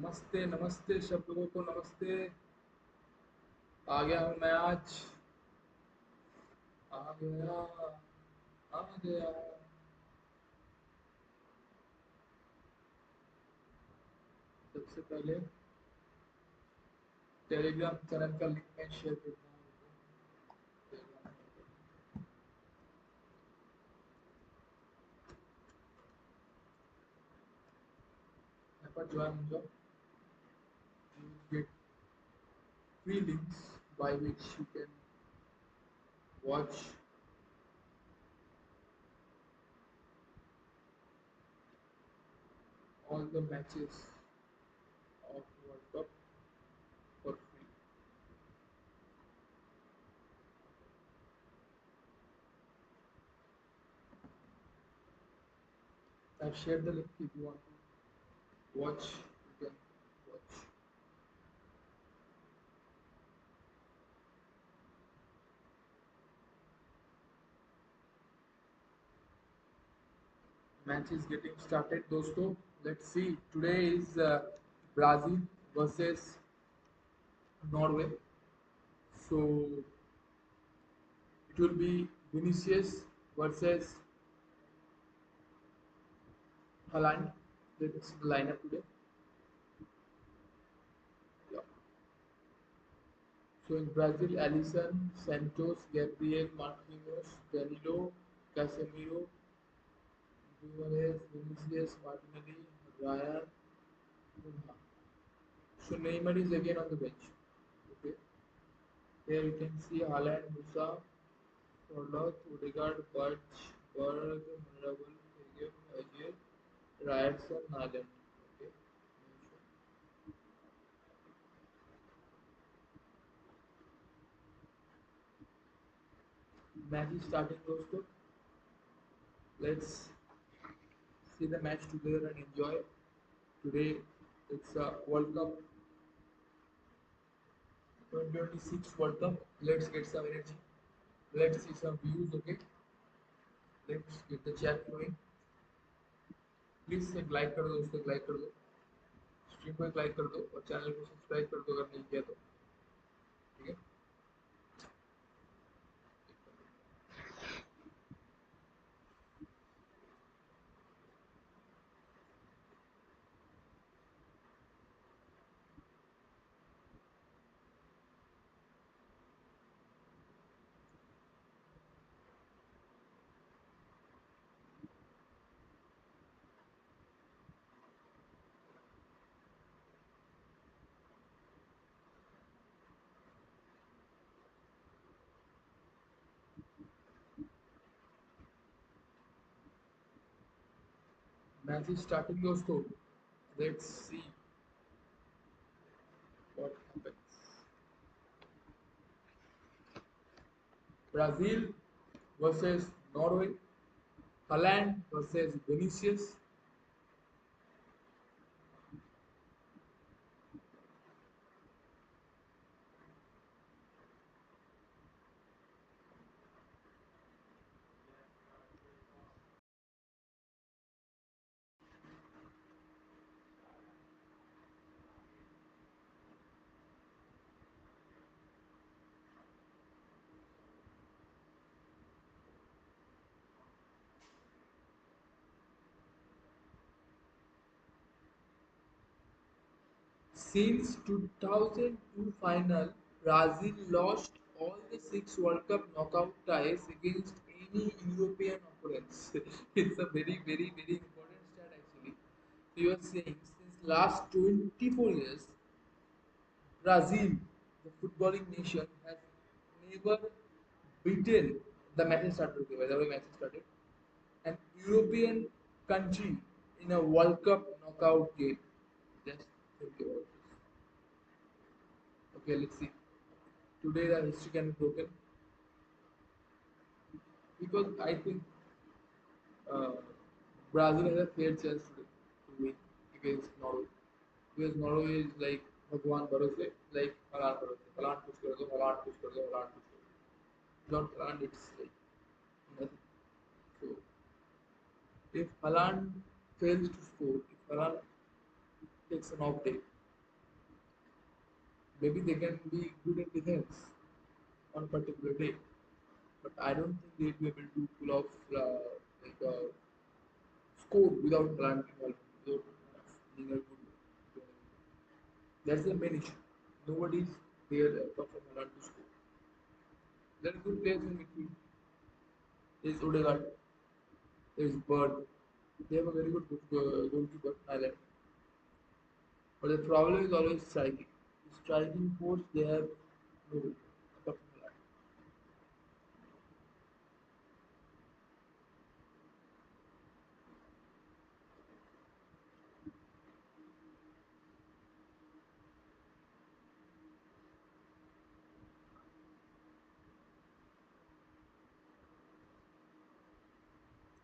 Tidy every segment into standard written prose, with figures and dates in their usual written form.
नमस्ते नमस्ते सब लोगों को नमस्ते। आ गया हूँ मैं आज। आ गया आ गया। सबसे पहले टेलीग्राम चैनल का लिंक मैं शेयर करता हूँ। यहाँ पर ज्वाइन हो जाओ। You get free links by which you can watch all the matches of World Cup for free. I've shared the link. If you want to watch, you can watch. Match is getting started, दोस्तों. Let's see. Today is Brazil versus Norway. So it will be Vinicius versus Haaland. That's the lineup today. Yeah. So in Brazil, Alisson, Santos, Gabriel, Marquinhos, Danilo, Casemiro, Guimaraes, Vinicius, Martinelli, Ryan, Cunha. So Neymar is again on the bench. Okay. Here you can see Haaland, Musa, Orlov, Odegaard, Birch, Berg, Honorable, Hegel, Ajay, Ryerson, Haaland. Okay. Match is starting, दोस्तों. Let's see the match together and enjoy. Today it's a World Cup 2026 World Cup. Let's get some energy. Let's see some views. Okay. Let's get the chat flowing. Please एक like कर दो दोस्तों, एक like कर दो. Stream को एक like कर दो और चैनल को सब्सक्राइब कर दो अगर नहीं किया तो. ठीक है. मैच इज स्टार्टिंग दोस्तों. Let's see what happens. Brazil versus Norway. Haaland versus Vinicius. Since 2002 final, Brazil lost all the six World Cup knockout ties against any European opponents. It's a very, very, very important stat actually. So you are saying since last 24 years, Brazil, the footballing nation, has never beaten the match started. Okay, by the way, match started. An European country in a World Cup knockout game. Just think about this. Okay, let's see. Today the history can be broken because I think uh, Brazil has a fair chance today to win against Norway. Because Norway is like Bhagwan Bharose, like Haaland Bharose. Haaland push kar do, Haaland push kar do, Haaland push kar do. Without Haaland, it's like nothing. So if Haaland fails to score, if Haaland takes an off day. Maybe they can be good in defense on a particular day, but I don't think they'll be able to pull off like a score without Haaland involvement, without being a good player. That's the main issue. Nobody's there apart from Haaland to score. There are good players in midfield. There's Odegaard, there's Bird. They have a very good goalkeeper, Ireland. But the problem is always striking. The striking force they have nobody apart from Haaland.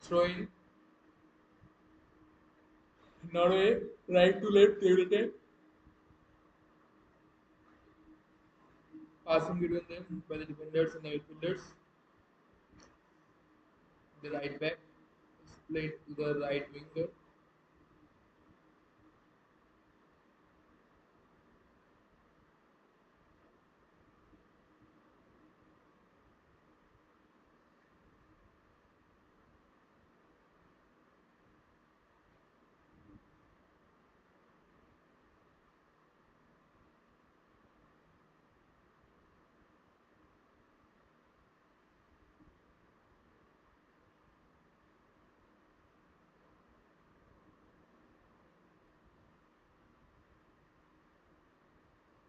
Throwing Norway right to left every time, passing between them by the defenders and the midfielders. The right back is played to the right winger.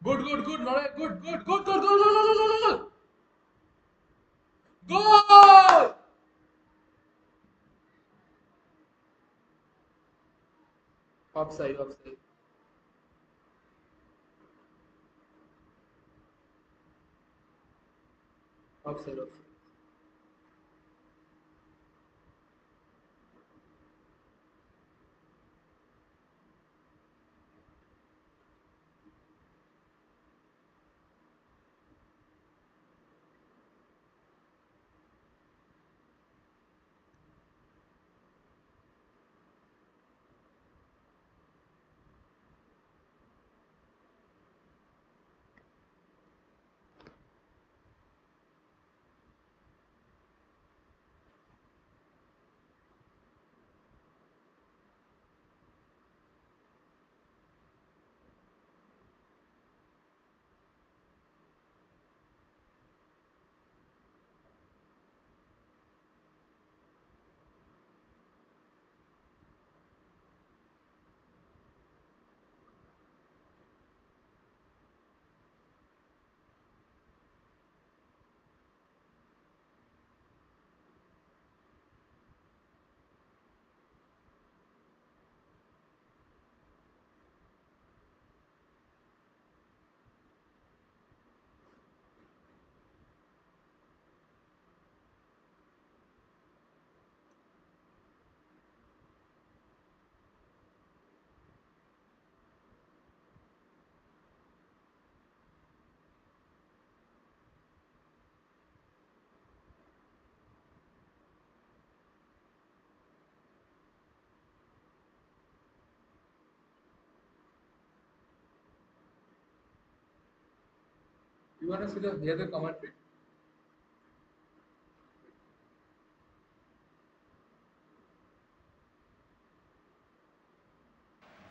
Good, good, good, Norway, good, good, good, good, good, good, good, good, good, good. Goal! Offside, offside, offside, offside. You want to see the other commentary?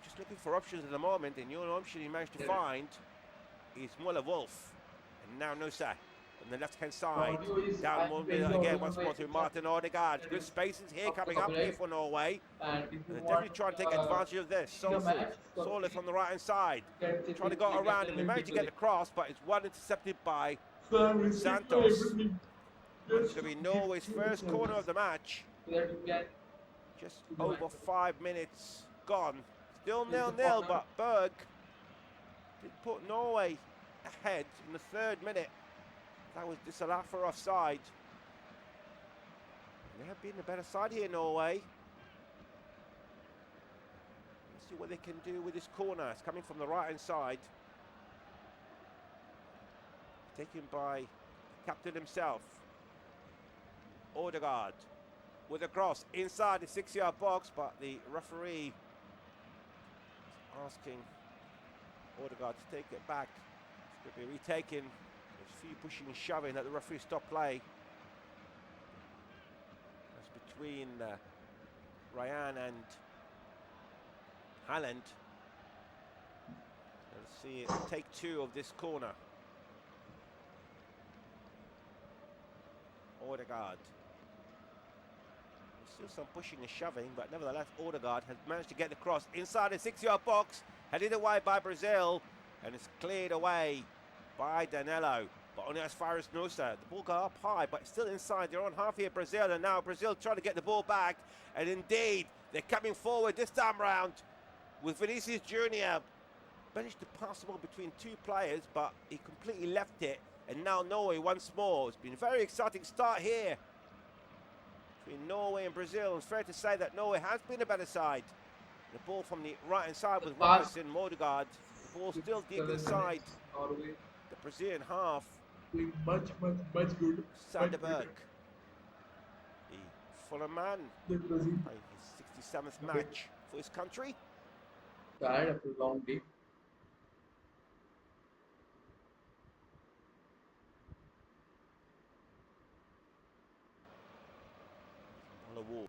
Just looking for options at the moment, and the only option he managed to Yeah. find is Muller Wolf. And now Nusa on the left hand The side. audio is Down one bit very again, audio once by more to Martin Odegaard. Good spaces here stop the coming up here copyright. for Norway. And if you And they're want definitely trying to take uh, advantage of this. see the match, so Solith please on the right hand side. get the Trying to link, go get around the him. He link managed to into get the. the cross, but it's well intercepted by So I'm restrict my Santos. everything And it's just going to to be give Norway's you the first corner of service the match. so that you can Just see the match. over 5 minutes gone. Still This is the 0-0, corner. but Berg did put Norway ahead in the 3rd minute. That was disallowed for offside. They have been the better side here, Norway. Let's see what they can do with this corner. It's coming from the right-hand side. Taken by captain himself, Odegaard, with a cross inside the 6-yard box, but the referee is asking Odegaard to take it back. It's going to be retaken. There's a few pushing and shoving that the referee stopped play. That's between Ryan and Haaland. Let's see it. Take two of this corner. Odegaard. Still some pushing and shoving, but nevertheless Odegaard has managed to get the cross inside the 6-yard box, headed away by Brazil, and it's cleared away by Danilo, but only as far as Nusa. The ball got up high, but still inside their own half here, Brazil, and now Brazil trying to get the ball back, and indeed they're coming forward this time round with Vinicius Jr. Managed to pass the ball between two players, but he completely left it, and now Norway once more. It's been a very exciting start here between Norway and Brazil. It's fair to say that Norway has been a better side. The ball from the right-hand side with Robertson, Odegaard. The ball still deep inside Norway the Brazilian half. doing much good. Sanderberg, the Fulham man, The Brazil playing his 67th match for his country. tired after a long day. On the wall.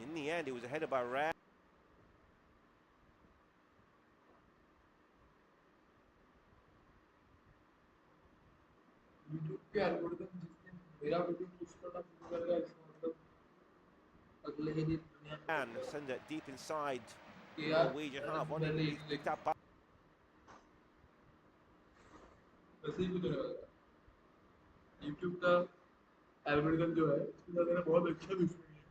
In the end, it was headed by Ryan. YouTube के algorithm जिस दिन मेरा video post करना शुरू करेगा इसका मतलब अगले ही दिन दुनिया And send it deep inside the यार Norwegian half. Only मैंने picked up by वैसे ही कुछ नहीं होगा यूट्यूब का एल्गोरिदम जो है उसका मैंने बहुत अच्छा दुश्मनी है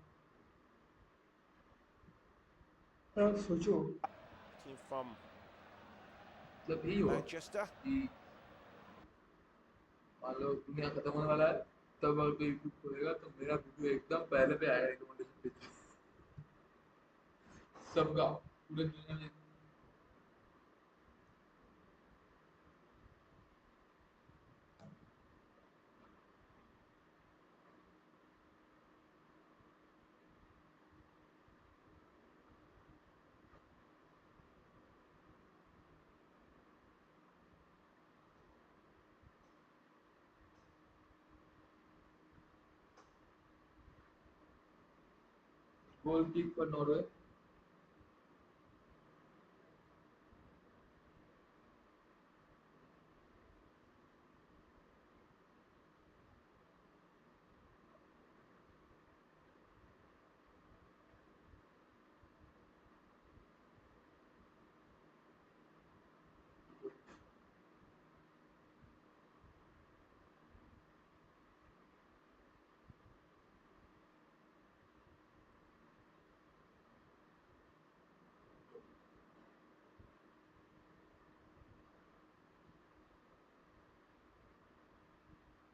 यार सोचो team from मतलब यही होगा Manchester. कि मान लो दुनिया खत्म होने वाला है तब अगर कोई यूट्यूब खोलेगा तो मेरा वीडियो एकदम पहले पे आएगा रिकमेंडेशन पेज पे सबका पूरे दुनिया में goal kick for Norway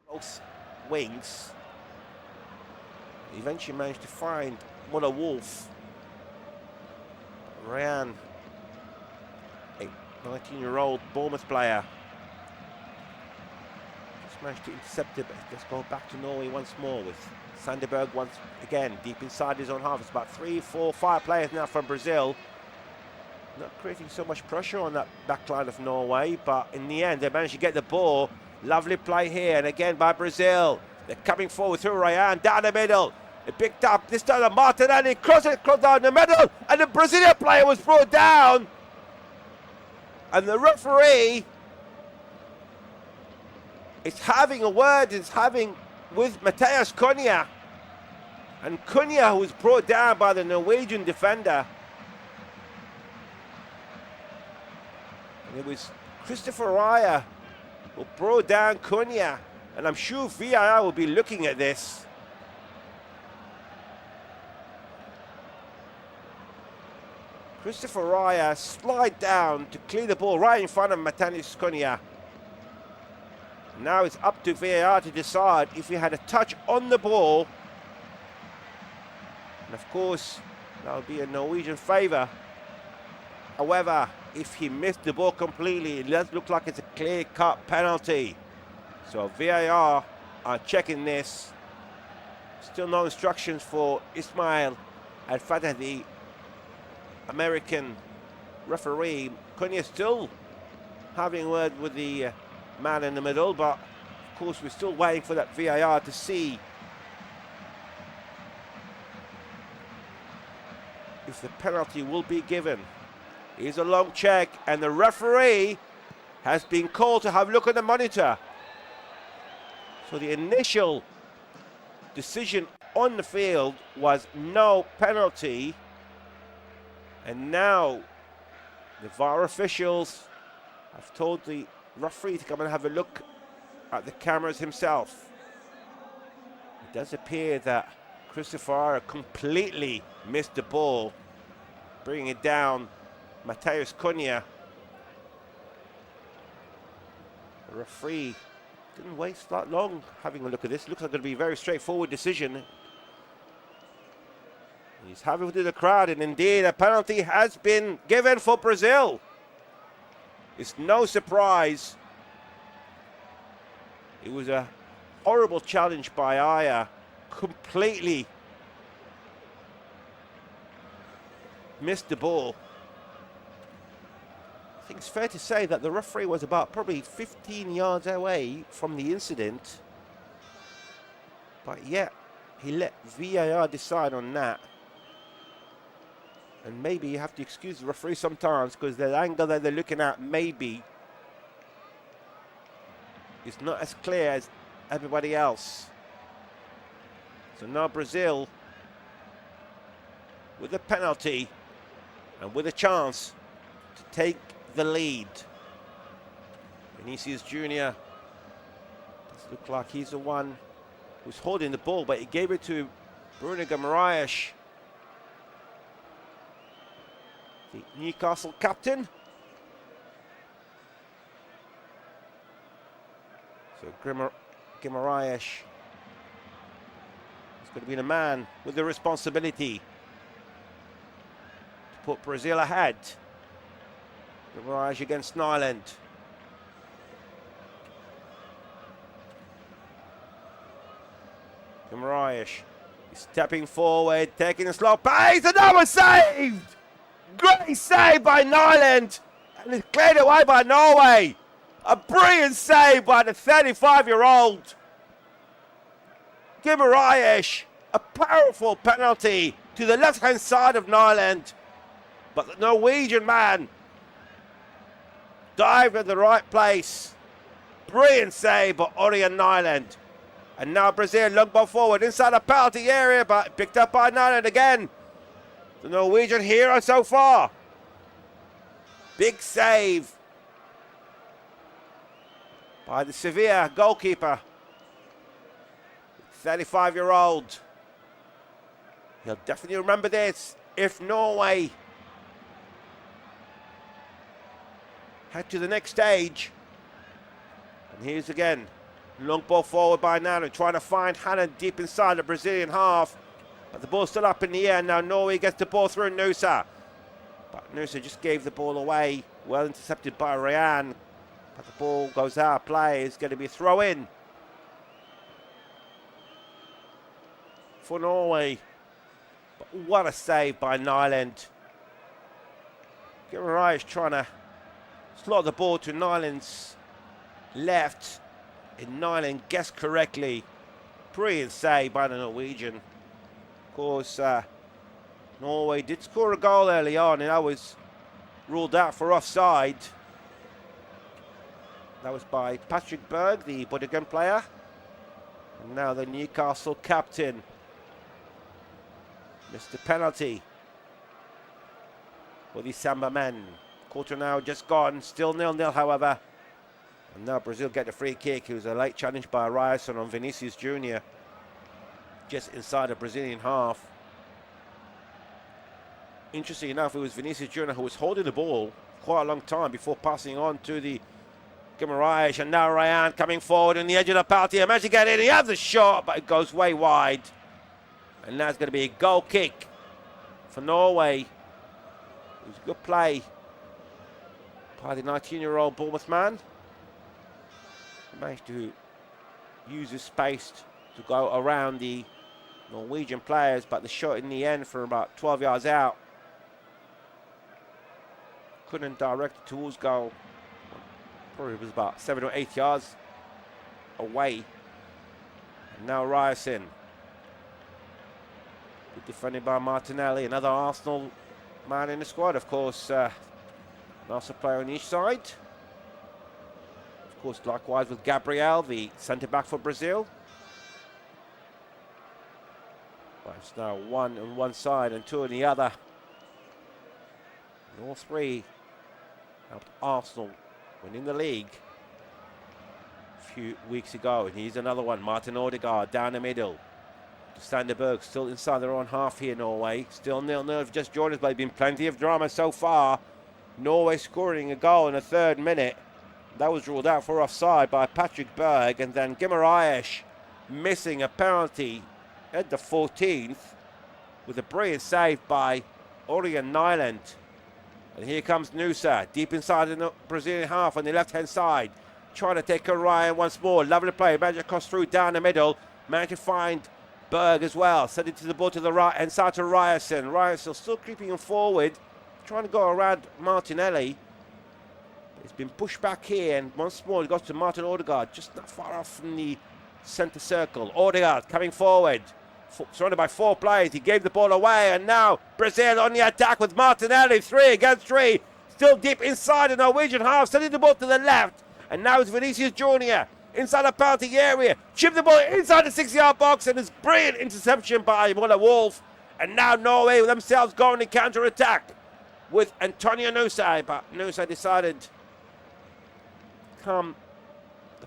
Both wings. He eventually managed to find Muller Wolf. Ryan, a 19-year-old Bournemouth player, just managed to intercept it, but let's go back to Norway once more with Sanderberg once again deep inside his own half. It's about 3, 4, 5 players now from Brazil. Not creating so much pressure on that back line of Norway, but in the end they managed to get the ball. Lovely play here, and again by Brazil. They're coming forward through Ryan, down the middle. They picked up, this time the Martinelli, cross down the middle, and the Brazilian player was brought down. And the referee is having a word, with Matheus Cunha. And Cunha, who was brought down by the Norwegian defender. And it was Christopher Raya who brought down Cunha. And I'm sure VAR will be looking at this. Christopher Raya slide down to clear the ball right in front of Matheus Cunha. Now it's up to VAR to decide if he had a touch on the ball. And of course, that would be a Norwegian favour. However, if he missed the ball completely, it does look like it's a clear-cut penalty. So VAR are checking this. Still no instructions for Ismail Al-Fatah, the American referee. Cunha still having a word with the man in the middle, but of course we're still waiting for that VAR to see if the penalty will be given. Here's a long check, and the referee has been called to have a look at the monitor. So the initial decision on the field was no penalty, and now the VAR officials have told the referee to come and have a look at the cameras himself. It does appear that Christopher completely missed the ball, bringing it down Matheus Cunha. The referee didn't waste that long having a look at this. Looks like it's going to be a very straightforward decision. He's happy with the crowd, and indeed a penalty has been given for Brazil. It's no surprise. It was a horrible challenge by Aya. Completely missed the ball. I think it's fair to say that the referee was about probably 15 yards away from the incident, but yet he let VAR decide on that. And maybe you have to excuse the referee sometimes, because the angle that they're looking at maybe is not as clear as everybody else. So now Brazil with a penalty and with a chance to take the lead. Vinicius Jr. does look like he's the one who's holding the ball, but he gave it to Bruno Guimaraes, the Newcastle captain. So Guimaraes is going to be the man with the responsibility to put Brazil ahead. Guimaraes against Nyland. Guimaraes is stepping forward, taking a slow pace, and that was saved! Great save by Nyland, and it's cleared away by Norway. A brilliant save by the 35-year-old Guimaraes. A powerful penalty to the left-hand side of Nyland, but the Norwegian man dived at the right place. Brilliant save by Orion Nyland. And now Brazil, long ball forward inside the penalty area, but picked up by Nyland again. The Norwegian hero so far. Big save by the Sevilla goalkeeper. 35-year-old. He'll definitely remember this if Norway head to the next stage. And here's again, long ball forward by Nano, trying to find Haaland deep inside the Brazilian half. But the ball's still up in the air. Now Norway gets the ball through Nusa. But Nusa just gave the ball away. Well intercepted by Ryan. But the ball goes out of play. It's going to be a throw in for Norway. But what a save by Nyland. Guimaraes trying to slot the ball to Nyland's left. And Nyland guessed correctly. Brilliant save by the Norwegian. Of course, Norway did score a goal early on, and that was ruled out for offside. That was by Patrick Berg, the Bodegun player. And now the Newcastle captain missed the penalty for the Samba men. Quarter now just gone, still 0-0 however. And now Brazil get the free kick. It was a late challenge by Ryerson on Vinicius Jr. just inside the Brazilian half. Interesting enough, it was Vinicius Jr. who was holding the ball quite a long time before passing on to the Guimaraes. And now Ryan coming forward on the edge of the penalty. I managed to get in. He has the shot, but it goes way wide. And that's going to be a goal kick for Norway. It was a good play by the 19-year-old Bournemouth man. He managed to use his space to go around the Norwegian players, but the shot in the end from about 12 yards out couldn't direct it towards goal. Probably was about 7 or 8 yards away. And now Ryerson. Good defending by Martinelli, another Arsenal man in the squad, of course. An Arsenal player on each side. Of course, likewise with Gabriel, the centre-back for Brazil. But it's now one on one side and two on the other. And all three helped Arsenal winning the league a few weeks ago. And here's another one, Martin Odegaard down the middle. Standerberg still inside their own half here, Norway. Still 0-0, just joined us, but been plenty of drama so far. Norway scoring a goal in the 3rd minute. That was ruled out for offside by Patrick Berg, and then Guimaraes missing a penalty at the 14th with a brilliant save by Erling Haaland. And here comes Nusa, deep inside the Brazilian half on the left-hand side, trying to take a Ryan once more. Lovely play, managed to cross through down the middle, managed to find Berg as well, sent it to the ball to the right, and side to Ryerson. Ryerson still creeping him forward, trying to go around Martinelli. It's been pushed back here, and once more it goes to Martin Odegaard, just not far off from the centre circle. Odegaard coming forward, surrounded by 4 players. He gave the ball away, and now Brazil on the attack with Martinelli, 3 against 3. Still deep inside the Norwegian half, sending the ball to the left, and now it's Vinicius Jr. inside the penalty area, chip the ball inside the 6-yard box, and it's brilliant interception by Muller Wolf. And now Norway themselves going to counter-attack with Antonio Nusa, but Nusa decided to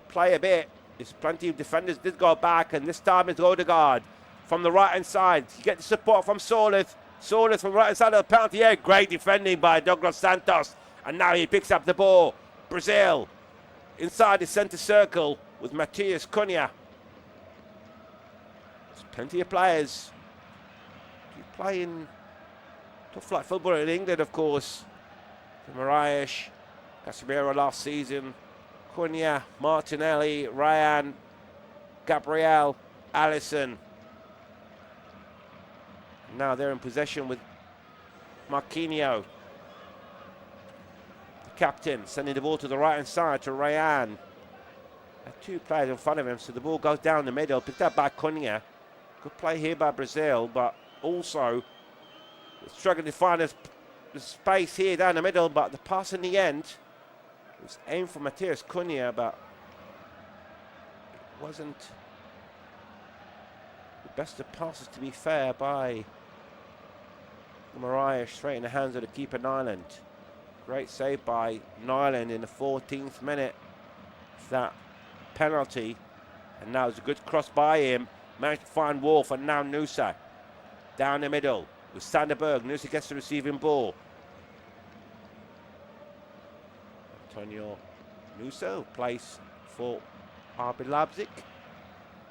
play a bit. There's plenty of defenders did go back, and this time it's Odegaard from the right-hand side. You get the support from Solith. Solith from the right-hand side of the penalty area. Great defending by Douglas Santos, and now he picks up the ball. Brazil inside the centre circle with Matheus Cunha. There's plenty of players. You play in top flight football in England, of course. Guimaraes, Casemiro last season, Cunha, Martinelli, Ryan, Gabriel, Alisson. Now they're in possession with Marquinhos, the captain, sending the ball to the right-hand side to Ryan. 2 players in front of him, so the ball goes down the middle, picked up by Cunha. Good play here by Brazil, but also struggling to find the space here down the middle, but the pass in the end was aimed for Matheus Cunha, but it wasn't the best of passes, to be fair, by Guimaraes, straight in the hands of the keeper, Nyland. Great save by Nyland in the 14th minute. That penalty, and now it's a good cross by him. Managed to find Wolf, and now Nusa down the middle with Sanderberg. Nusa gets the receiving ball. Antonio Nusa plays for RB Leipzig.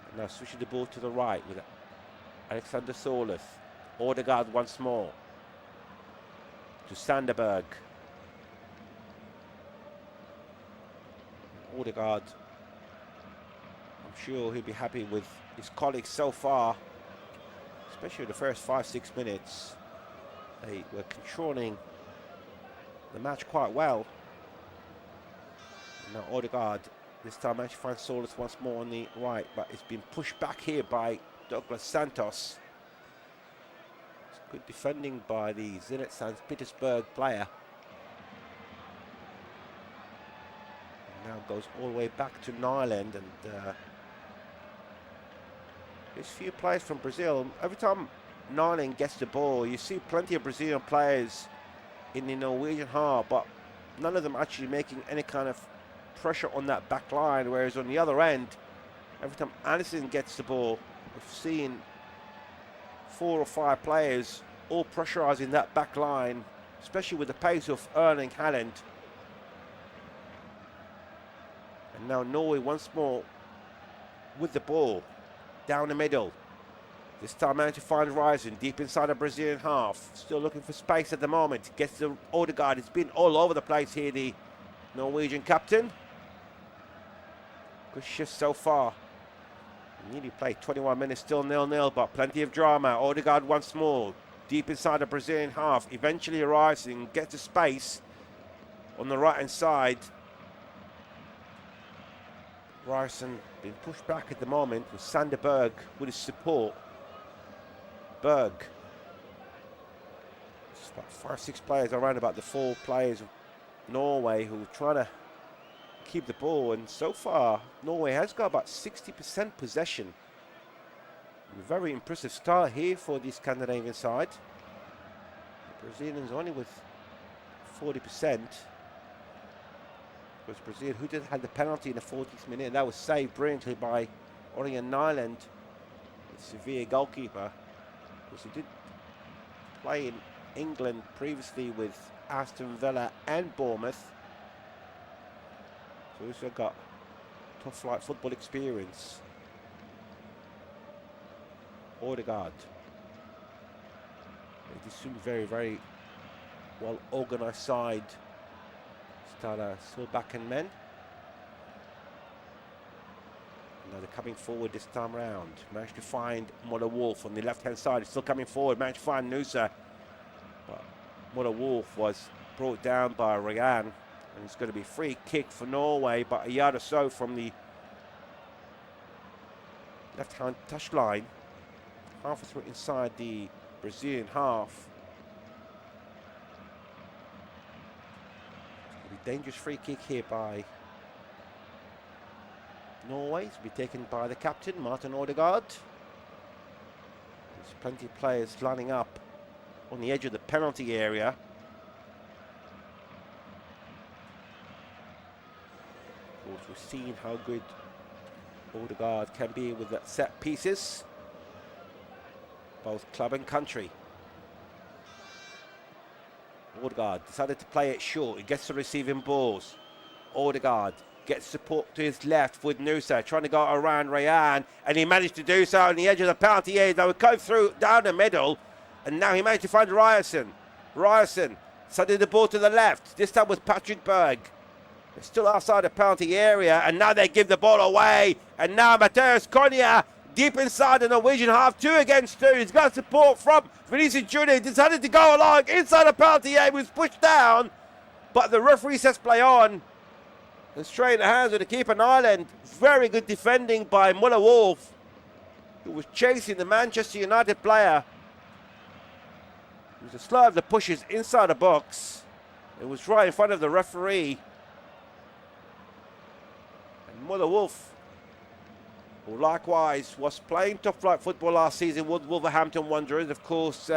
And now switching the ball to the right with Alexander Solith. Odegaard once more to Sanderberg. Odegaard, I'm sure he'll be happy with his colleagues so far, especially the first 5-6 minutes. They were controlling the match quite well. And now Odegaard, this time actually finds Solus once more on the right, but it's been pushed back here by Douglas Santos. It's good defending by the Zenit St. Petersburg player. Now goes all the way back to Nyland, and there's few players from Brazil. Every time Nyland gets the ball, you see plenty of Brazilian players in the Norwegian half, but none of them actually making any kind of pressure on that back line, whereas on the other end, every time Anderson gets the ball, we've seen 4 or 5 players all pressurising that back line, especially with the pace of Erling Haaland. And now Norway once more with the ball down the middle. This time managed to find Ryerson deep inside the Brazilian half. Still looking for space at the moment. Gets to Odegaard. It's been all over the place here, the Norwegian captain. Good shift so far. Nearly played 21 minutes, still 0-0, but plenty of drama. Odegaard once more, deep inside the Brazilian half. Eventually arrives and gets a space on the right-hand side. Ryerson being pushed back at the moment with Sander Berg with his support. Berg. It's about 5-6 players around about the 4 players of Norway who are trying to keep the ball, and so far Norway has got about 60% possession. A very impressive start here for the Scandinavian side. The Brazilians only with 40%. It was Brazil who did have the penalty in the 40th minute, and that was saved brilliantly by Erling Haaland, the Sevilla goalkeeper, because he did play in England previously with Aston Villa and Bournemouth. So he's got top flight football experience. Odegaard. It is soon very, very well organised side. Start still backing men. Now they're coming forward this time round. Managed to find Muller Wolf on the left hand side. He's still coming forward. Managed to find Nusa. But Muller Wolf was brought down by Ryan. And it's going to be a free kick for Norway, but a yard or so from the left hand touch line. Half through inside the Brazilian half. Dangerous free kick here by Norway. It's to be taken by the captain, Martin Odegaard. There's plenty of players lining up on the edge of the penalty area. Of course, we've seen how good Odegaard can be with that set pieces, both club and country. Odegaard decided to play it short. He gets the receiving balls. Odegaard gets support to his left with Nusa, trying to go around Ryan, and he managed to do so on the edge of the penalty area. They would go through down the middle, and now he managed to find Ryerson. Ryerson sending the ball to the left. This time with Patrick Berg. They're still outside the penalty area, and now they give the ball away. And now Mathias Cunha deep inside the Norwegian half, 2 against 2. He's got support from Vinicius Jr. He decided to go along inside the penalty area. He was pushed down, but the referee says play on. And straight in the hands of the keeper, Ireland. Very good defending by Muller Wolf, who was chasing the Manchester United player. It was a slide that pushes inside the box. It was right in front of the referee. And Muller Wolf, who likewise was playing top flight football last season with Wolverhampton Wanderers. Of course,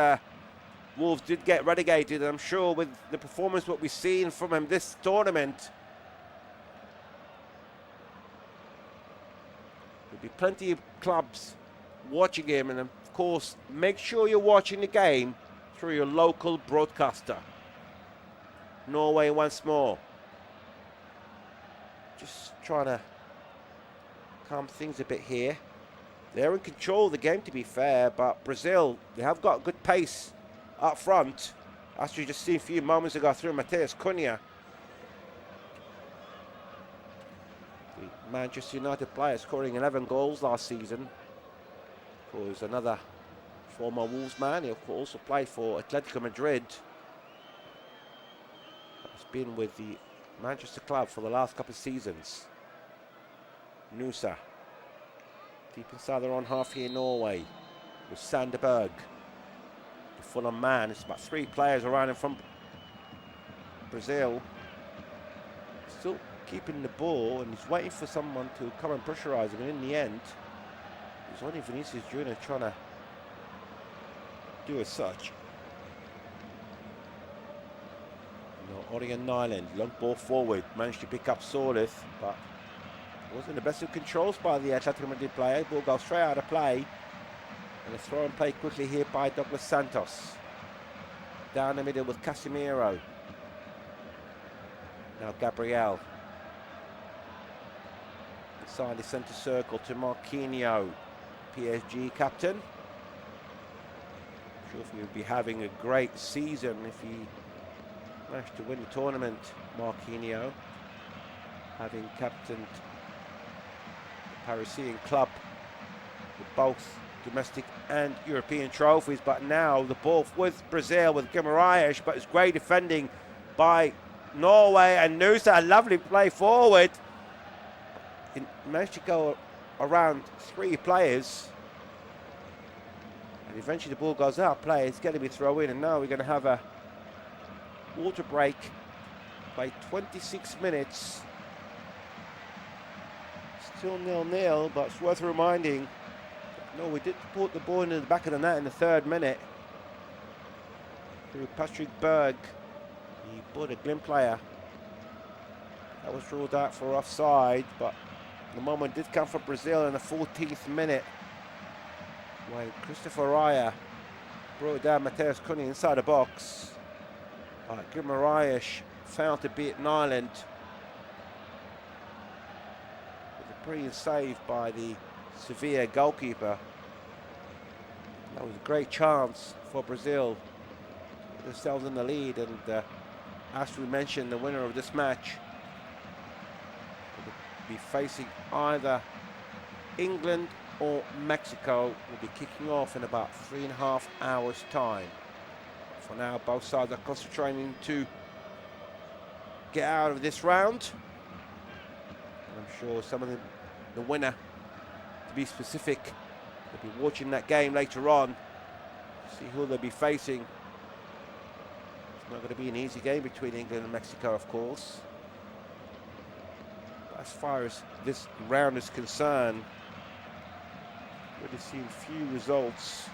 Wolves did get relegated, and I'm sure with the performance what we've seen from him this tournament, there'll be plenty of clubs watching him, and of course, make sure you're watching the game through your local broadcaster. Norway once more. Just trying to calm things a bit here. They're in control of the game, to be fair, but Brazil, they have got good pace up front, as you just seen a few moments ago through Mathias Cunha. The Manchester United player scoring 11 goals last season. Of course, another former Wolves man. He also played for Atletico Madrid. He's been with the Manchester club for the last couple of seasons. Nusa, deep inside their own half here in Norway, with Sander Berg, the full-on man. It's about 3 players around him from Brazil. Still keeping the ball, and he's waiting for someone to come and pressurise him, and in the end, it's only Vinicius Jr trying to do as such. Orient Nyland, long ball forward, managed to pick up Sorleth, but wasn't the best of controls by the Atletico Madrid player. Ball goes straight out of play, and a throw and play quickly here by Douglas Santos. Down the middle with Casemiro. Now Gabriel. Inside the centre circle to Marquinhos, PSG captain. I'm sure if he would be having a great season if he managed to win the tournament, Marquinhos. having captained the Parisian club with both domestic and European trophies. But now the ball with Brazil, with Guimarães, but it's great defending by Norway, and Nusa, a lovely play forward. He managed to go around 3 players, and eventually the ball goes out play. It's going to be throw in, and now we're going to have a water break by 26 minutes. Still 0-0, but it's worth reminding. No, we did put the ball into the back of the net in the 3rd minute through Patrick Berg, the Boda Glimt player. That was ruled out for offside, but the moment did come for Brazil in the 14th minute when Christopher Raya brought down Mateus Cunha inside the box. Guimarães found to beat Haaland with a brilliant save by the Sevilla goalkeeper. That was a great chance for Brazil to put themselves in the lead, and as we mentioned, the winner of this match will be facing either England or Mexico. Will be kicking off in about 3.5 hours time. For now, both sides are concentrating to get out of this round. And I'm sure some of the winner, to be specific, they'll be watching that game later on, see who they'll be facing. It's not going to be an easy game between England and Mexico, of course. But as far as this round is concerned, we've seen few results